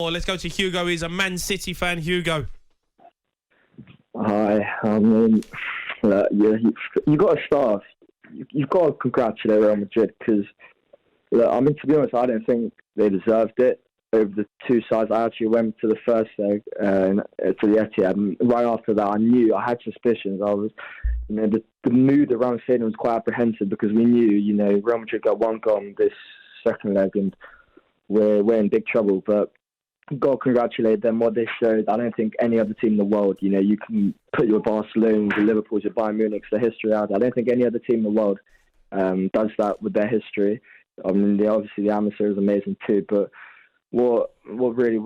Let's go to Hugo. He's a Man City fan. Hugo. Hi. You got to start. You've got to congratulate Real Madrid because, to be honest, I don't think they deserved it over the two sides. I actually went to the first leg to the Etihad, and right after that, I had suspicions. I was, the mood around the stadium was quite apprehensive because we knew, Real Madrid got one goal in this second leg, and we're in big trouble. But got to congratulate them. What they showed, I don't think any other team in the world, you can put your Barcelona, your Liverpool, your Bayern Munich, the history out. I don't think any other team in the world does that with their history. Obviously the atmosphere is amazing too, but what really,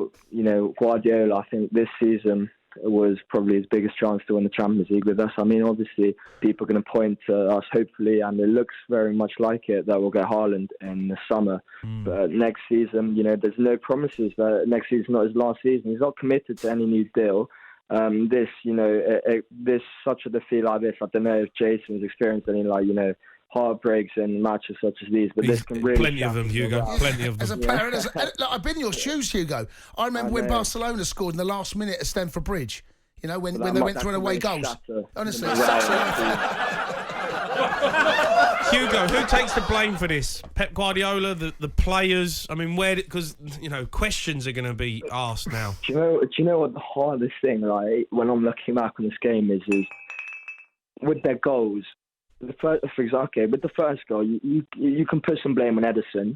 Guardiola, I think this season was probably his biggest chance to win the Champions League with us. Obviously people are going to point to us, hopefully, and it looks very much like it, that we'll get Haaland in the summer. But next season, there's no promises that next season's not his last season. He's not committed to any new deal. This such a defeat like this, I don't know if Jason's experienced any heartbreaks in matches such as these, but this can really... Plenty of them, Hugo. Plenty of them. As a player, I've been in your shoes, Hugo. I remember when Barcelona scored in the last minute at Stamford Bridge. When they went through away goals. Honestly, Hugo, who takes the blame for this? Pep Guardiola, the players? Because questions are going to be asked now. Do you know what the hardest thing, when I'm looking back on this game is with their goals? For example, with the first goal, you can put some blame on Ederson.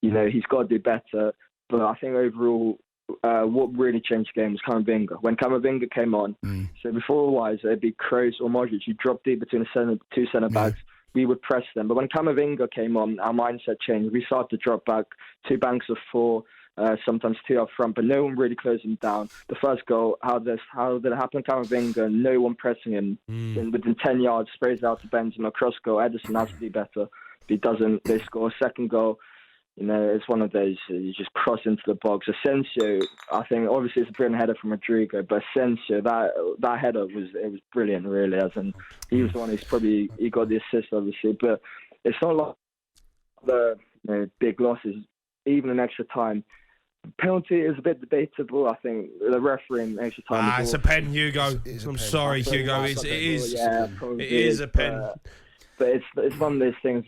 He's got to do better. But I think overall, what really changed the game was Camavinga. When Camavinga came on, so before it'd be Kroos or Modric. You drop deep between the two centre backs. We would press them. But when Camavinga came on, our mindset changed. We started to drop back, two banks of four, sometimes two up front, but no one really closed him down. The first goal, how did it happen? Camavinga, no one pressing him. Within 10 yards, sprays out to Benzema, cross goal. Ederson has to be better. If he doesn't, they score a second goal. It's one of those, you just cross into the box. Asensio, I think, obviously it's a brilliant header from Rodrigo, but Asensio, that header was brilliant, really. As in, he was the one he got the assist, obviously, but it's not like the big losses, even in extra time. Penalty is a bit debatable. I think the referee in extra time. It's a pen, Hugo. I'm sorry, Hugo. It is a pen. But it's one of those things.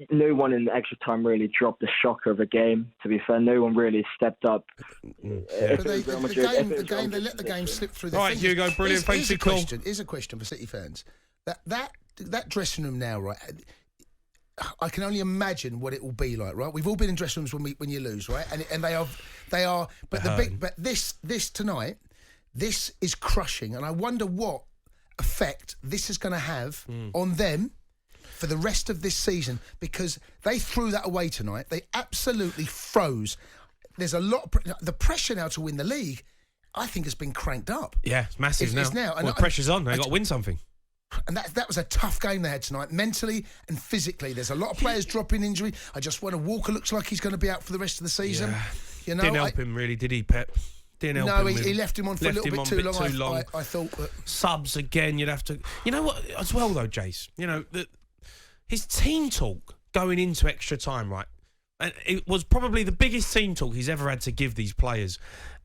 No one in the extra time really dropped the shocker of a game. To be fair, no one really stepped up. But they let the game slip through. All right, Hugo, brilliant. Thanks for your call. Here's a question for City fans. That dressing room now, right? I can only imagine what it will be like, right? We've all been in dressing rooms when you lose, right? And they are. But this tonight, this is crushing, and I wonder what effect this is going to have on them for the rest of this season, because they threw that away tonight. They absolutely froze. There's a lot of the pressure now to win the league, I think, has been cranked up. Yeah, it's massive now. The pressure's on. They've got to win something. And that was a tough game they had tonight, mentally and physically. There's a lot of players dropping injury. I just wonder, Walker looks like he's going to be out for the rest of the season. Yeah. Didn't help him, really, did he, Pep? Didn't help him. No, he left him on for a little bit too long. I thought. But subs again, you'd have to... You know what, as well, though, Jace? His team talk going into extra time, right? And it was probably the biggest team talk he's ever had to give these players.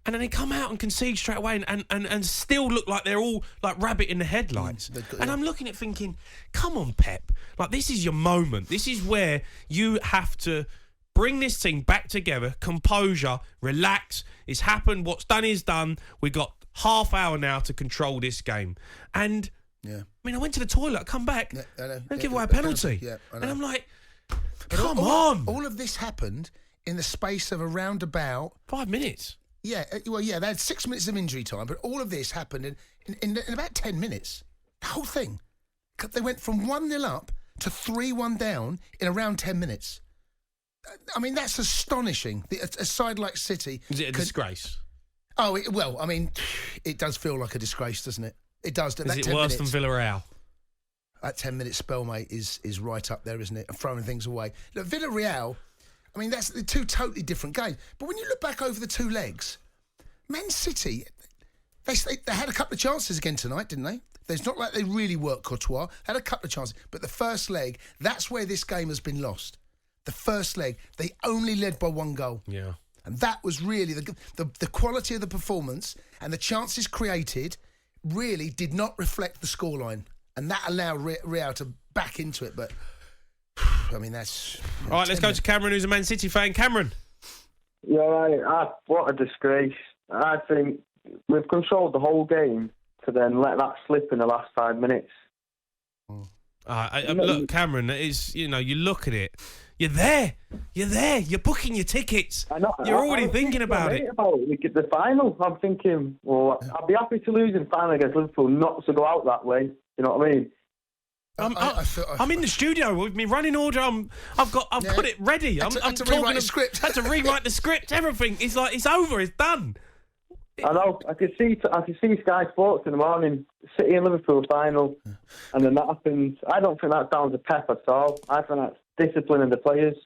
And then they come out and concede straight away and still look like they're all like rabbit in the headlights. And I'm looking at thinking, come on, Pep. This is your moment. This is where you have to bring this team back together, composure, relax. It's happened. What's done is done. We've got half hour now to control this game. And, I went to the toilet, I come back, and give away a penalty. And I'm like, come on. All of this happened in the space of around about 5 minutes. Yeah, they had 6 minutes of injury time, but all of this happened in about 10 minutes. The whole thing. They went from 1-0 up to 3-1 down in around 10 minutes. That's astonishing. A side like City... Is it a disgrace? It does feel like a disgrace, doesn't it? It does. Is it worse than Villarreal? That 10-minute spell, mate, is right up there, isn't it? And throwing things away. Look, Villarreal... that's the two totally different games. But when you look back over the two legs, Man City, they had a couple of chances again tonight, didn't they? It's not like they really worked Courtois. They had a couple of chances. But the first leg, that's where this game has been lost. The first leg, they only led by one goal. Yeah. And that was really the quality of the performance, and the chances created really did not reflect the scoreline. And that allowed Real to back into it. But, I mean, that's... All right, let's go to Cameron, who's a Man City fan. Cameron. Yeah, right. What a disgrace. I think we've controlled the whole game to then let that slip in the last 5 minutes. Look, Cameron, you look at it. You're there. You're booking your tickets. You're already thinking about it. The final, I'm thinking, well, I'd be happy to lose in final against Liverpool, not to go out that way. You know what I mean? I'm in the studio with me running order. I've put it ready. I had to rewrite the script. Had to rewrite the script. Everything. It's like it's over. It's done. I know. I could see Sky Sports in the morning, City and Liverpool final, and then that happens. I don't think that's down to Pep at all. I think that's discipline of the players.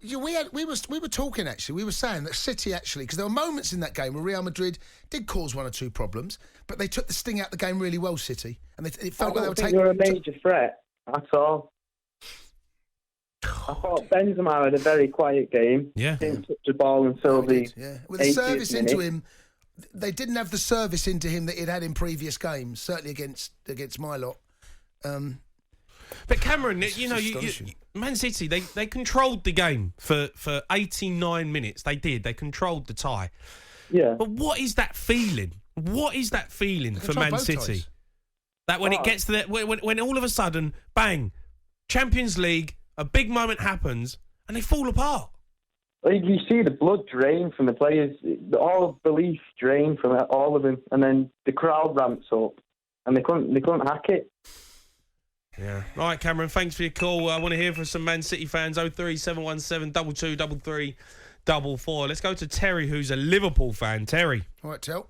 We were talking actually. We were saying that City actually, because there were moments in that game where Real Madrid did cause one or two problems, but they took the sting out of the game really well. City, and it felt like they were taking. They were a major threat. That's all. I thought Benzema had a very quiet game. Yeah. Didn't touch the ball until with the service into him. They didn't have the service into him that he'd had in previous games. Certainly against my lot. But Cameron, Man City, they controlled the game for 89 minutes. They did. They controlled the tie. Yeah. But what is that feeling? What is that feeling for Man City? Ties. That when it gets to that, when all of a sudden, bang, Champions League, a big moment happens, and they fall apart. You see the blood drain from the players, all belief drain from all of them, and then the crowd ramps up, and they couldn't hack it. Yeah. All right, Cameron, thanks for your call. I want to hear from some Man City fans. 03717 22 33 44. Let's go to Terry, who's a Liverpool fan. Terry. All right, Tel.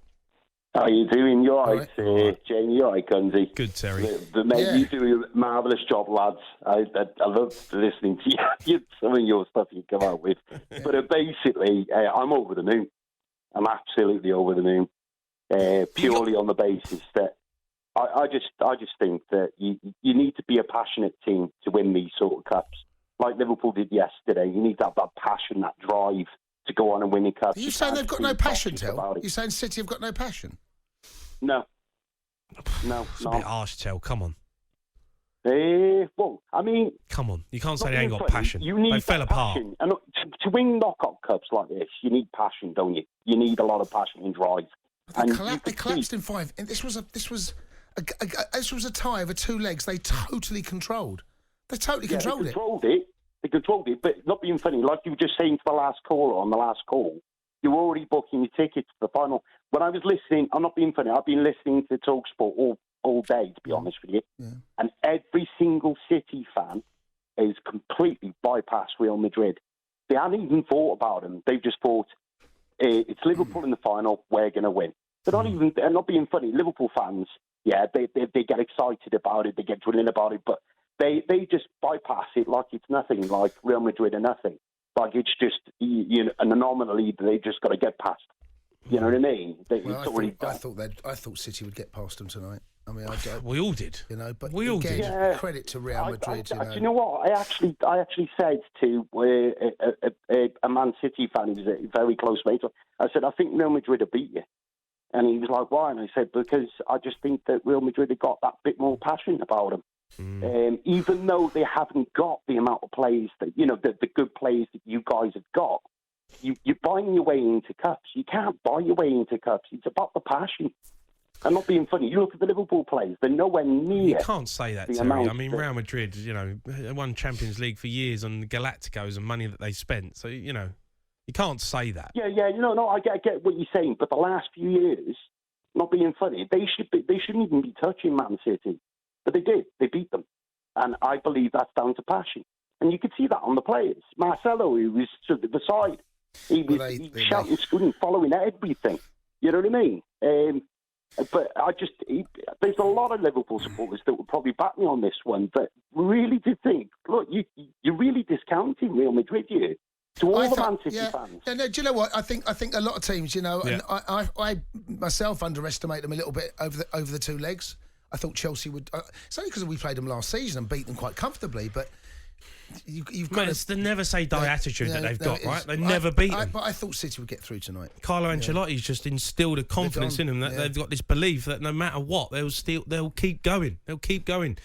How you doing? You all right, Jamie? You all right, Gunsy? Good, Terry. You do a marvellous job, lads. I love listening to you. Some of your stuff you come out with. But basically, I'm over the moon. I'm absolutely over the moon. Purely on the basis that I just think that you need to be a passionate team to win these sort of cups. Like Liverpool did yesterday. You need to have that passion, that drive to go on and win the cups. Are you saying they've got no passion, Tel? You're saying City have got no passion? No. It's a bit harsh, Tel. Come on. Well, I mean... Come on. You can't say they ain't got passion. They fell apart. And to win knockout cups like this, you need passion, don't you? You need a lot of passion and drive. They collapsed in 5. And this was a tie over 2 legs. They totally controlled. They totally controlled it. They controlled it, but not being funny, like you were just saying to the last caller on the last call, you were already booking your tickets to the final. When I was listening, I'm not being funny, I've been listening to talkSPORT all day, to be honest with you. Yeah. And every single City fan has completely bypassed Real Madrid. They hadn't even thought about them. They've just thought, it's Liverpool in the final, we're going to win. They're not being funny. Liverpool fans, they get excited about it, they get drilling about it, but they just bypass it like it's nothing, like Real Madrid are nothing. Like it's just, an anomaly that they just got to get past. You know what I mean? I thought City would get past them tonight. I mean, we all did. But we all did. Credit to Real Madrid. Do you know what? I actually said to a Man City fan who was a very close mate, I said, I think Real Madrid will beat you. And he was like, why? And I said, because I just think that Real Madrid have got that bit more passion about them. Even though they haven't got the amount of players that, the good players that you guys have got, you're buying your way into cups. You can't buy your way into cups. It's about the passion. I'm not being funny. You look at the Liverpool players; they're nowhere near. You can't say that, Terry. I mean, Real Madrid, they won Champions League for years on the Galacticos and money that they spent. So, you can't say that. Yeah. No, I get what you're saying. But the last few years, not being funny, they shouldn't even be touching Man City, but they did. They beat them, and I believe that's down to passion. And you could see that on the players. Marcelo, who was to the side, he was shouting, screaming, following everything. You know what I mean? But there's a lot of Liverpool supporters that would probably back me on this one, but really did think, look, you're really discounting Real Madrid here to all the Man City fans. No, do you know what? I think a lot of teams, and I myself underestimate them a little bit over the 2 legs. I thought Chelsea would. It's only because we played them last season and beat them quite comfortably, but you've Man, got it's the never say die attitude that they've got, right? They never beat them. But I thought City would get through tonight. Carlo Ancelotti's just instilled a confidence in them that they've got this belief that no matter what, they'll keep going. They'll keep going.